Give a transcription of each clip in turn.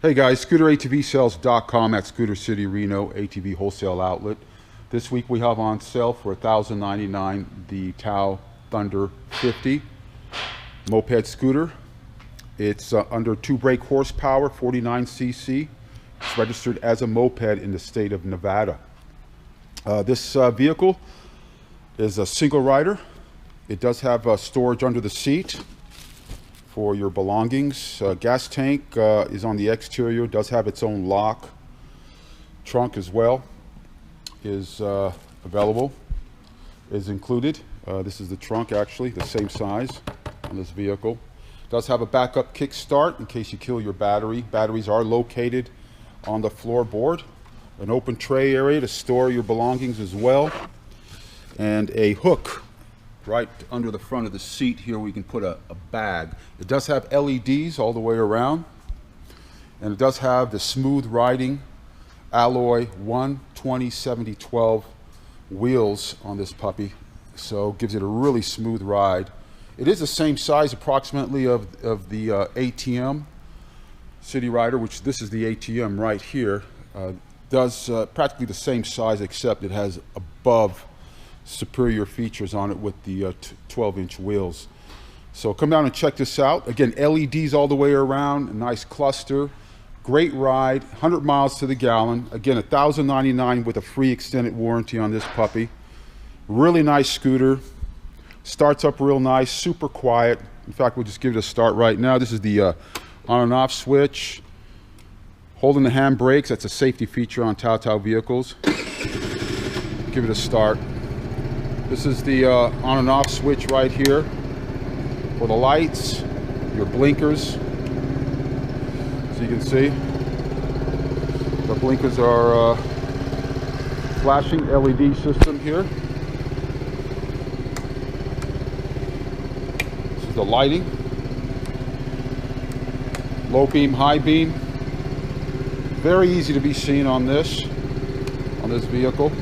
Hey guys, ScooterATVSales.com at Scooter City Reno ATV wholesale outlet. This week we have on sale for $1,099 the TaoTao Thunder 50 moped scooter. It's under 2 brake horsepower, 49cc. It's registered as a moped in the state of Nevada. This vehicle is a single rider. It does have storage under the seat for your belongings. Gas tank is on the exterior, does have its own lock. Trunk as well is available, is included. This is the trunk, actually, the same size on this vehicle. Does have a backup kickstart in case you kill your battery. Batteries are located on the floorboard. An open tray area to store your belongings as well. And a hook right under the front of the seat here where you can put a bag. It does have LEDs all the way around, and it does have the smooth riding alloy 120/70/12 wheels on this puppy, so gives it a really smooth ride. It is the same size approximately of the ATM City Rider, which this is the ATM right here. Does practically the same size, except it has above superior features on it with the 12-inch wheels. So come down and check this out. Again, LEDs all the way around, a nice cluster, great ride, 100 miles to the gallon. Again, $1,099 with a free extended warranty on this puppy. Really nice scooter. Starts up real nice, super quiet. In fact, we'll just give it a start right now. This is the on and off switch. Holding the hand brakes, that's a safety feature on TaoTao vehicles. Give it a start. This is the on and off switch right here for the lights, your blinkers. So you can see the blinkers are flashing LED system here. This is the lighting. Low beam, high beam. Very easy to be seen on this vehicle.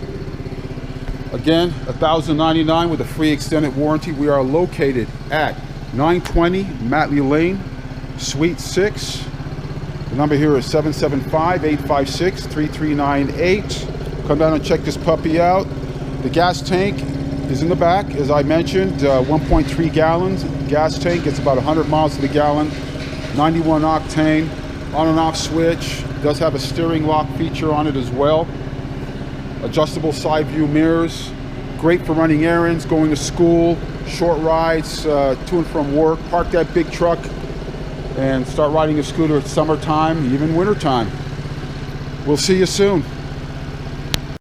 Again, $1,099 with a free extended warranty. We are located at 920 Matley Lane, Suite 6. The number here is 775-856-3398. Come down and check this puppy out. The gas tank is in the back, as I mentioned, 1.3 gallons gas tank. It's about 100 miles to the gallon, 91 octane, on and off switch. Does have a steering lock feature on it as well. Adjustable side view mirrors, great for running errands, going to school, short rides, to and from work. Park that big truck and start riding a scooter at summertime, even wintertime. We'll see you soon.